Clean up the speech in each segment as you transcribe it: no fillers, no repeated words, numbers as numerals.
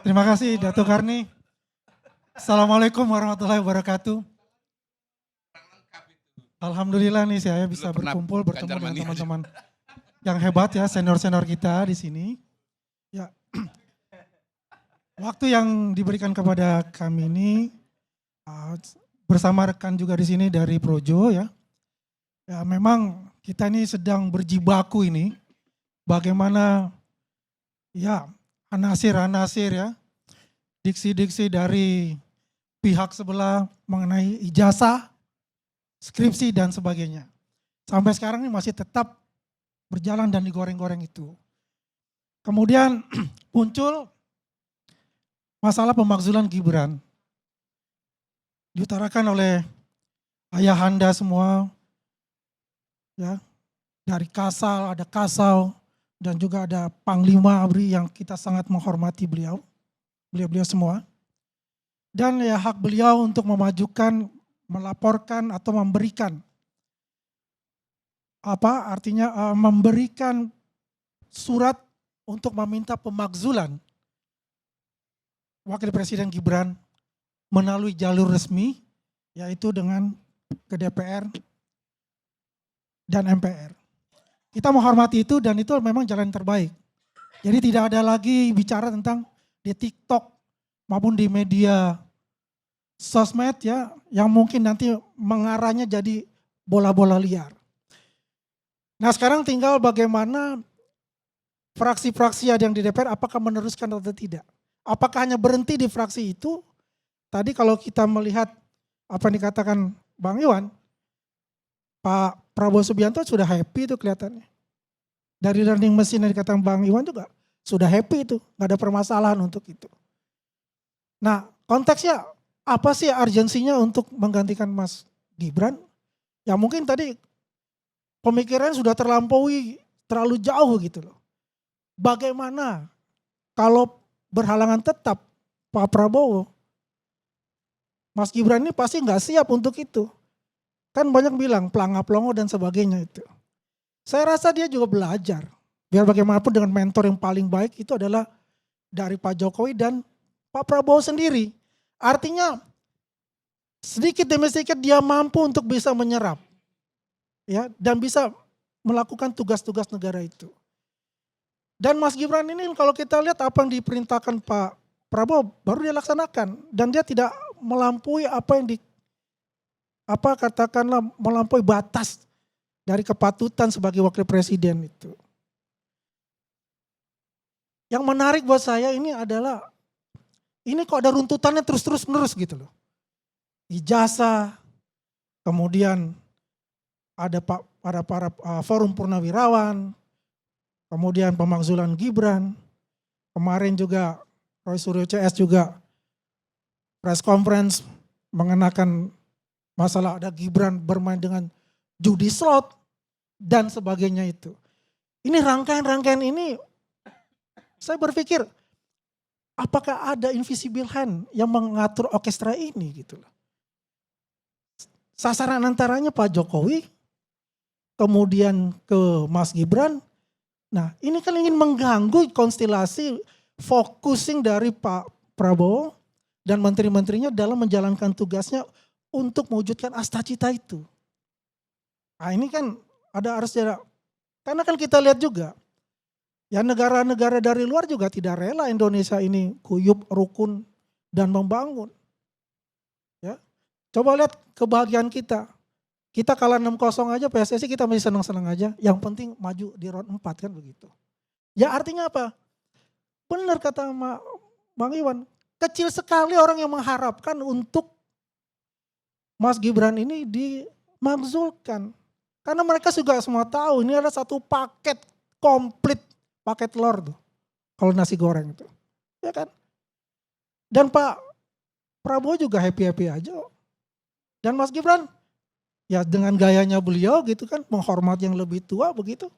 Terima kasih Dato Karni. Assalamualaikum warahmatullahi wabarakatuh. Alhamdulillah nih saya bisa berkumpul bertemu dengan teman-teman yang hebat ya, senior-senior kita di sini. Ya, waktu yang diberikan kepada kami ini bersama rekan juga di sini dari Projo ya. Ya memang kita ini sedang berjibaku ini, bagaimana ya anasir-anasir ya, diksi-diksi dari pihak sebelah mengenai ijazah, skripsi dan sebagainya. Sampai sekarang ini masih tetap berjalan dan digoreng-goreng itu. Kemudian muncul masalah pemakzulan Gibran. Diutarakan oleh ayahanda semua, ya, dari Kasal, ada Kasau, dan juga ada Panglima ABRI yang kita sangat menghormati beliau semua. Dan ya hak beliau untuk memajukan, melaporkan atau memberikan memberikan surat untuk meminta pemakzulan Wakil Presiden Gibran melalui jalur resmi, yaitu dengan ke DPR dan MPR. Kita menghormati itu dan itu memang jalan terbaik. Jadi tidak ada lagi bicara tentang di TikTok maupun di media sosmed ya, yang mungkin nanti mengarahnya jadi bola-bola liar. Nah sekarang tinggal bagaimana fraksi-fraksi yang di DPR apakah meneruskan atau tidak. Apakah hanya berhenti di fraksi itu? Tadi kalau kita melihat apa yang dikatakan Bang Iwan, Pak Prabowo Subianto sudah happy itu kelihatannya. Dari learning mesin yang dikatakan Bang Iwan juga sudah happy itu, gak ada permasalahan untuk itu. Nah konteksnya apa sih urgensinya untuk menggantikan Mas Gibran? Ya mungkin tadi pemikiran sudah terlalu jauh gitu loh. Bagaimana kalau berhalangan tetap Pak Prabowo, Mas Gibran ini pasti nggak siap untuk itu. Kan banyak bilang pelangap-pelongo dan sebagainya itu. Saya rasa dia juga belajar. Biar bagaimanapun dengan mentor yang paling baik itu adalah dari Pak Jokowi dan Pak Prabowo sendiri. Artinya sedikit demi sedikit dia mampu untuk bisa menyerap. Ya, dan bisa melakukan tugas-tugas negara itu. Dan Mas Gibran ini kalau kita lihat apa yang diperintahkan Pak Prabowo baru dia laksanakan. Dan dia tidak melampaui apa yang katakanlah melampaui batas dari kepatutan sebagai wakil presiden itu. Yang menarik buat saya ini adalah ini kok ada runtutannya terus menerus gitu loh. Ijazah, kemudian ada para forum purnawirawan, kemudian pemakzulan Gibran, kemarin juga Roy Suryo CS juga press conference mengenakan masalah ada Gibran bermain dengan judi slot dan sebagainya itu. Ini rangkaian-rangkaian ini saya berpikir apakah ada invisible hand yang mengatur orkestra ini gitu loh. Sasaran antaranya Pak Jokowi, kemudian ke Mas Gibran. Nah ini kan ingin mengganggu konstelasi focusing dari Pak Prabowo dan menteri-menterinya dalam menjalankan tugasnya untuk mewujudkan astacita itu. Nah ini kan harus karena kan kita lihat juga ya negara-negara dari luar juga tidak rela Indonesia ini guyup, rukun dan membangun. Ya, coba lihat kebahagiaan kita. Kita kalah 6-0 aja PSSI kita masih senang-senang aja. Yang penting maju di round 4 kan begitu. Ya artinya apa? Benar kata Bang Iwan. Kecil sekali orang yang mengharapkan untuk Mas Gibran ini dimakzulkan. Karena mereka juga semua tahu ini adalah satu paket komplit, paket telur tuh. Kalau nasi goreng itu. Ya kan? Dan Pak Prabowo juga happy-happy aja. Dan Mas Gibran ya dengan gayanya beliau gitu kan, menghormati yang lebih tua begitu.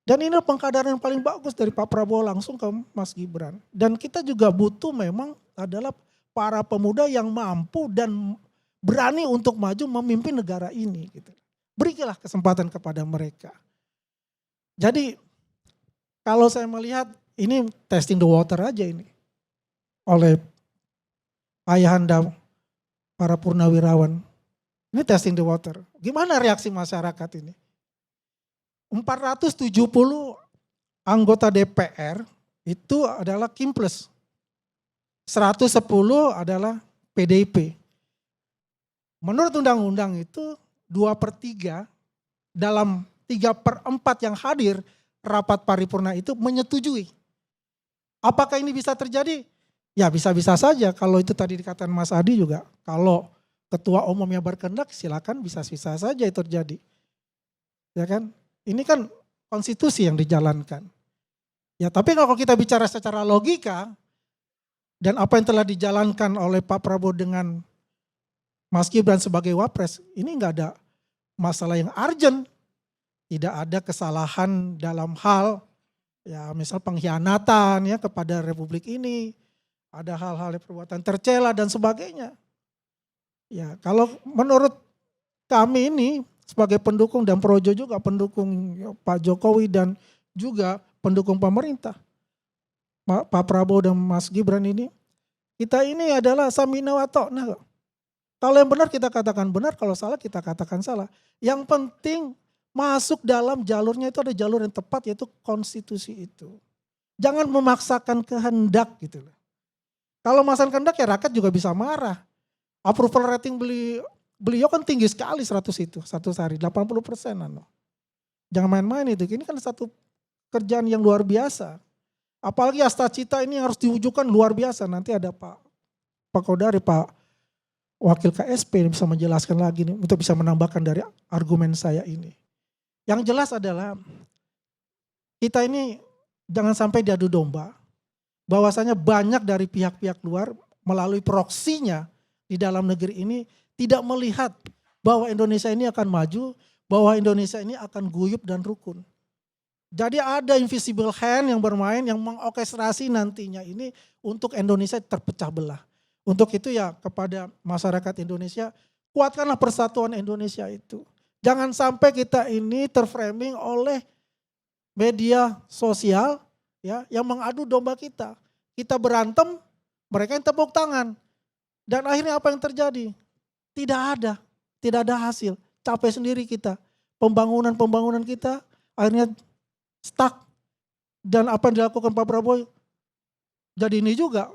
Dan ini pengkaderan yang paling bagus dari Pak Prabowo langsung ke Mas Gibran. Dan kita juga butuh memang adalah para pemuda yang mampu dan berani untuk maju memimpin negara ini. Gitu. Berilah kesempatan kepada mereka. Jadi kalau saya melihat ini testing the water aja ini. oleh ayahanda para purnawirawan. Ini testing the water. Gimana reaksi masyarakat ini? 470 anggota DPR itu adalah Kimples. 110 adalah PDIP. Menurut undang-undang itu 2/3 dalam 3/4 yang hadir rapat paripurna itu menyetujui. Apakah ini bisa terjadi? Ya bisa-bisa saja. Kalau itu tadi dikatakan Mas Adi juga. Kalau ketua umumnya berkehendak silakan bisa-bisa saja itu terjadi. Ya kan? Ini kan konstitusi yang dijalankan. Ya tapi kalau kita bicara secara logika dan apa yang telah dijalankan oleh Pak Prabowo dengan Mas Gibran sebagai wapres, ini enggak ada masalah yang urgent. Tidak ada kesalahan dalam hal ya misal pengkhianatan ya kepada republik ini. Ada hal-hal perbuatan tercela dan sebagainya. Ya kalau menurut kami ini sebagai pendukung dan projo juga pendukung Pak Jokowi dan juga pendukung pemerintah. Pak Prabowo dan Mas Gibran ini, kita ini adalah samina wa ta'na. Kalau yang benar kita katakan benar, kalau salah kita katakan salah. Yang penting masuk dalam jalurnya itu ada jalur yang tepat yaitu konstitusi itu. Jangan memaksakan kehendak gitu loh. Kalau memaksakan kehendak ya rakyat juga bisa marah. Approval rating beliau kan tinggi sekali 100 itu, 100 hari, 80%. Jangan main-main itu, ini kan satu kerjaan yang luar biasa. Apalagi Asta Cita ini harus diwujudkan luar biasa. Nanti ada Pak Kodari, Pak Wakil KSP bisa menjelaskan lagi nih, untuk bisa menambahkan dari argumen saya ini. Yang jelas adalah kita ini jangan sampai diadu domba. Bahwasanya banyak dari pihak-pihak luar melalui proksinya di dalam negeri ini tidak melihat bahwa Indonesia ini akan maju, bahwa Indonesia ini akan guyup dan rukun. Jadi ada invisible hand yang bermain, yang mengorkestrasi nantinya ini untuk Indonesia terpecah belah. Untuk itu ya kepada masyarakat Indonesia, kuatkanlah persatuan Indonesia itu. Jangan sampai kita ini terframing oleh media sosial ya yang mengadu domba kita. Kita berantem, mereka yang tepuk tangan. Dan akhirnya apa yang terjadi? Tidak ada hasil. Capek sendiri kita. Pembangunan kita akhirnya stuck. Dan apa yang dilakukan Pak Prabowo jadi ini juga,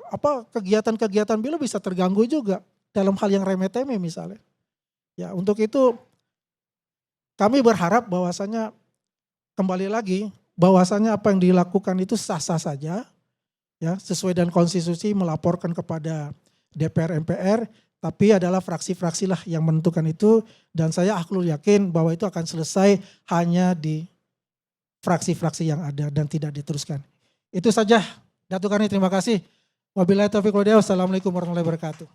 kegiatan-kegiatan beliau bisa terganggu juga dalam hal yang remeh-temeh misalnya. Ya, untuk itu kami berharap bahwasanya kembali lagi bahwasanya apa yang dilakukan itu sah-sah saja. Ya, sesuai dengan konstitusi melaporkan kepada DPR MPR, tapi adalah fraksi-fraksi lah yang menentukan itu dan saya aklul yakin bahwa itu akan selesai hanya di fraksi-fraksi yang ada dan tidak diteruskan. Itu saja. Datuk Kani, terima kasih. Wabillahi taufiq wal hidayah. Wassalamualaikum warahmatullahi wabarakatuh.